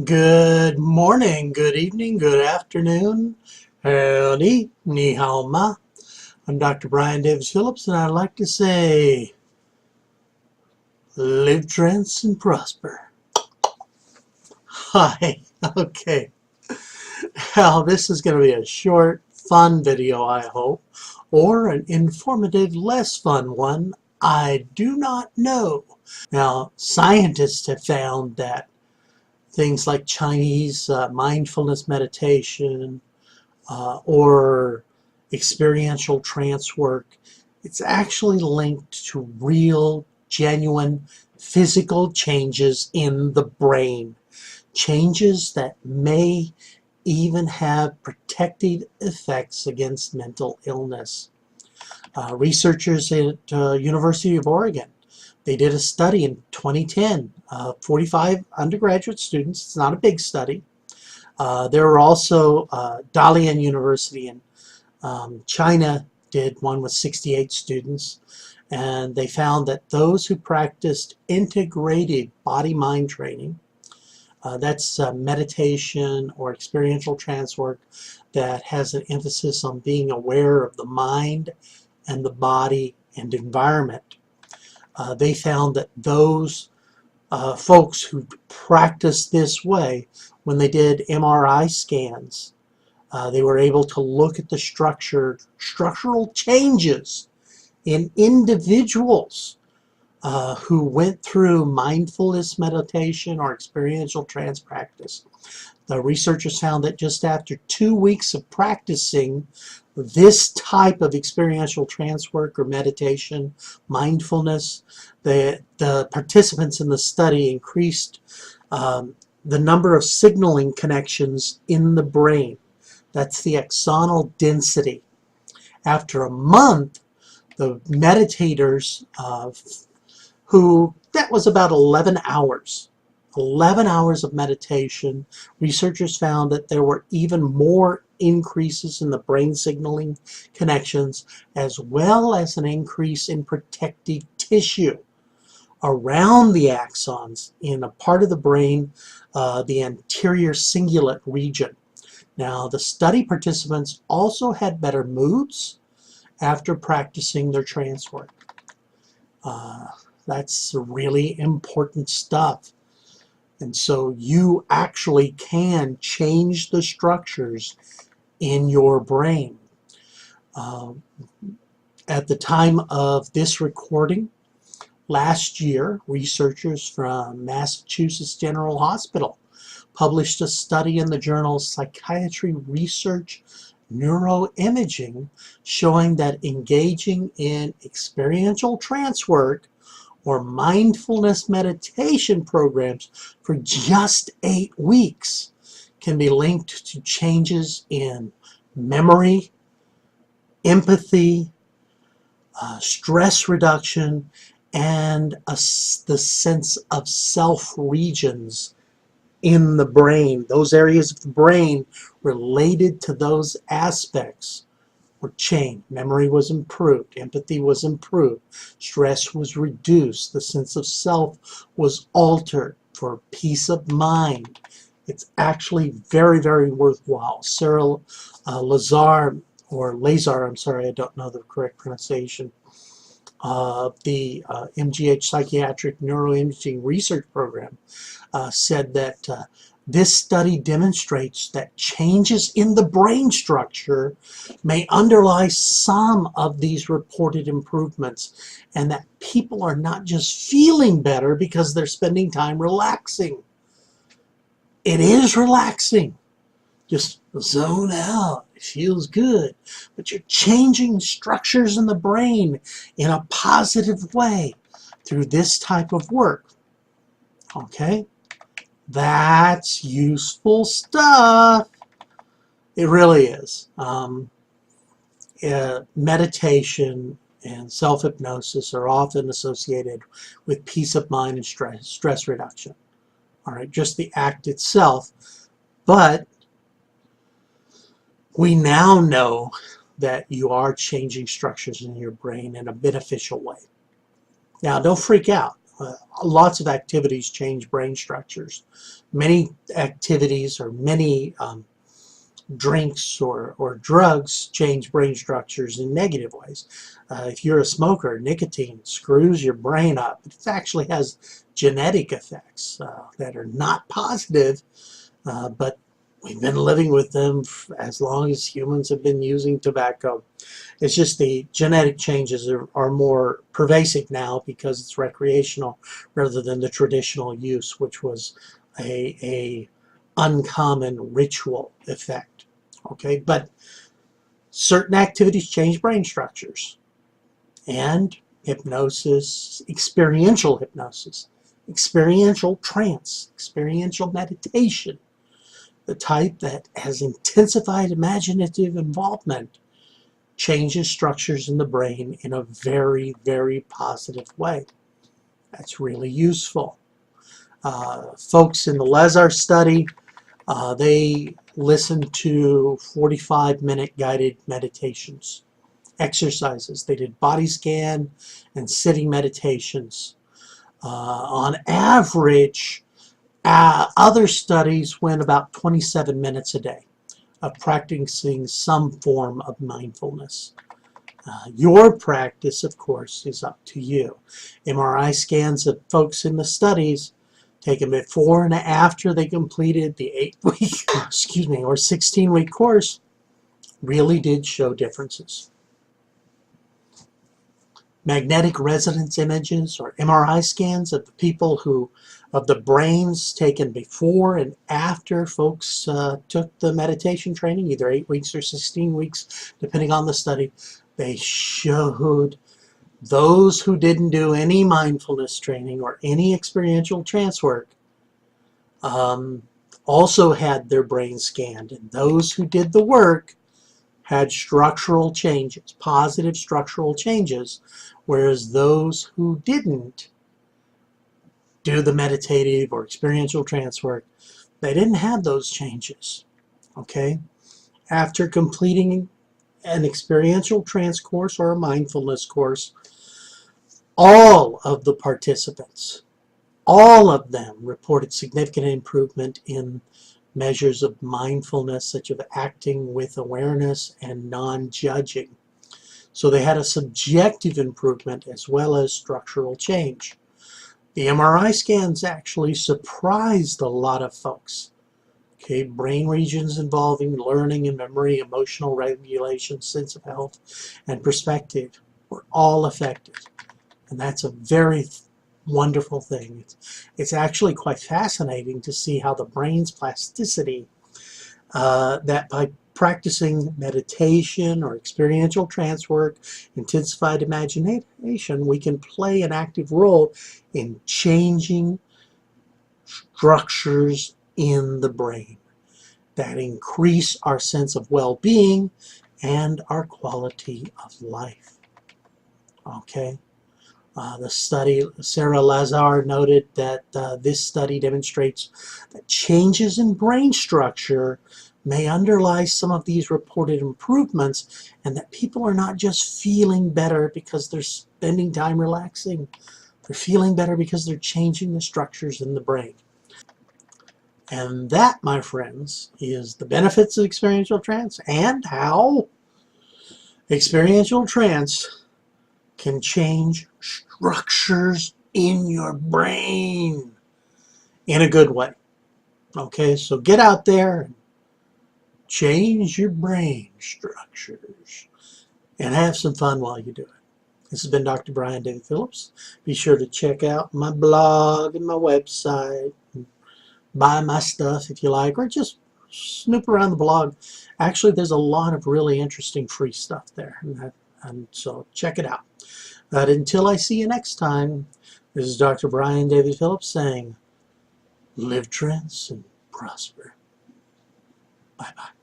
Good morning, good evening, good afternoon. Howdy, ni hao ma. I'm Dr. Brian David Phillips, and I'd like to say, live trance and prosper. Hi, okay. Well, this is going to be a short, fun video, I hope, or an informative, less fun one. I do not know. Now, scientists have found that things like Chinese mindfulness meditation, or experiential trance work, it's actually linked to real, genuine physical changes in the brain. Changes that may even have protective effects against mental illness. Researchers at University of Oregon, they did a study in 2010, 45 undergraduate students. It's not a big study. There were also Dalian University in China did one with 68 students, and they found that those who practiced integrated body-mind training, that's meditation or experiential trance work that has an emphasis on being aware of the mind and the body and environment. They found that those folks who practiced this way, when they did MRI scans, they were able to look at the structural changes in individuals who went through mindfulness meditation or experiential trance practice. The researchers found that just after 2 weeks of practicing this type of experiential trance work or meditation, mindfulness, the participants in the study increased the number of signaling connections in the brain. That's the axonal density. After a month, the meditators that was about 11 hours. 11 hours of meditation, researchers found that there were even more increases in the brain signaling connections, as well as an increase in protective tissue around the axons in a part of the brain, the anterior cingulate region. Now, the study participants also had better moods after practicing their trance work. That's really important stuff. And so you actually can change the structures in your brain. At the time of this recording, last year, researchers from Massachusetts General Hospital published a study in the journal Psychiatry Research Neuroimaging showing that engaging in experiential trance work or mindfulness meditation programs for just 8 weeks can be linked to changes in memory, empathy, stress reduction, and the sense of self regions in the brain. Those areas of the brain related to those aspects were changed. Memory was improved, empathy was improved, stress was reduced, the sense of self was altered for peace of mind. It's actually very, very worthwhile. Sarah Lazar, I'm sorry, I don't know the correct pronunciation, the MGH Psychiatric Neuroimaging Research Program said that this study demonstrates that changes in the brain structure may underlie some of these reported improvements, and that people are not just feeling better because they're spending time relaxing. It is relaxing. Just zone out. It feels good. But you're changing structures in the brain in a positive way through this type of work. Okay? That's useful stuff. It really is. Meditation and self-hypnosis are often associated with peace of mind and stress reduction. All right, just the act itself. But we now know that you are changing structures in your brain in a beneficial way. Now, don't freak out. Lots of activities change brain structures. Many activities or many drinks or drugs change brain structures in negative ways. If you're a smoker, nicotine screws your brain up. It actually has genetic effects that are not positive, but we've been living with them as long as humans have been using tobacco. It's just the genetic changes are more pervasive now because it's recreational rather than the traditional use, which was a uncommon ritual effect. Okay, but certain activities change brain structures, and hypnosis, experiential trance, experiential meditation, the type that has intensified imaginative involvement, changes structures in the brain in a very, very positive way. That's really useful. Folks in the Lazar study, they listened to 45-minute guided meditations, exercises. They did body scan and sitting meditations. On average, other studies went about 27 minutes a day of practicing some form of mindfulness. Your practice, of course, is up to you. MRI scans of folks in the studies taken before and after they completed the 8-week, or 16-week course really did show differences. Magnetic resonance images or MRI scans of the people of the brains taken before and after folks took the meditation training, either 8 weeks or 16 weeks, depending on the study, they showed those who didn't do any mindfulness training or any experiential trance work also had their brain scanned, and those who did the work had structural changes, positive structural changes, whereas those who didn't do the meditative or experiential trance work, they didn't have those changes. Okay? After completing an experiential trance course or a mindfulness course, all of the participants, all of them reported significant improvement in measures of mindfulness, such as acting with awareness and non-judging. So they had a subjective improvement as well as structural change. The MRI scans actually surprised a lot of folks. Okay, brain regions involving learning and memory, emotional regulation, sense of health, and perspective were all affected. And that's a very wonderful thing. It's actually quite fascinating to see how the brain's plasticity, that by practicing meditation or experiential trance work, intensified imagination, we can play an active role in changing structures in the brain that increase our sense of well-being and our quality of life. Okay? The study, Sarah Lazar noted that this study demonstrates that changes in brain structure may underlie some of these reported improvements, and that people are not just feeling better because they're spending time relaxing. They're feeling better because they're changing the structures in the brain. And that, my friends, is the benefits of experiential trance and how experiential trance can change structures in your brain in a good way. Okay, so get out there and change your brain structures and have some fun while you do it. This has been Dr. Brian David Phillips. Be sure to check out my blog and my website. And buy my stuff if you like, or just snoop around the blog. Actually, there's a lot of really interesting free stuff there, and so check it out. But until I see you next time, this is Dr. Brian David Phillips saying, live trance and prosper. Bye-bye.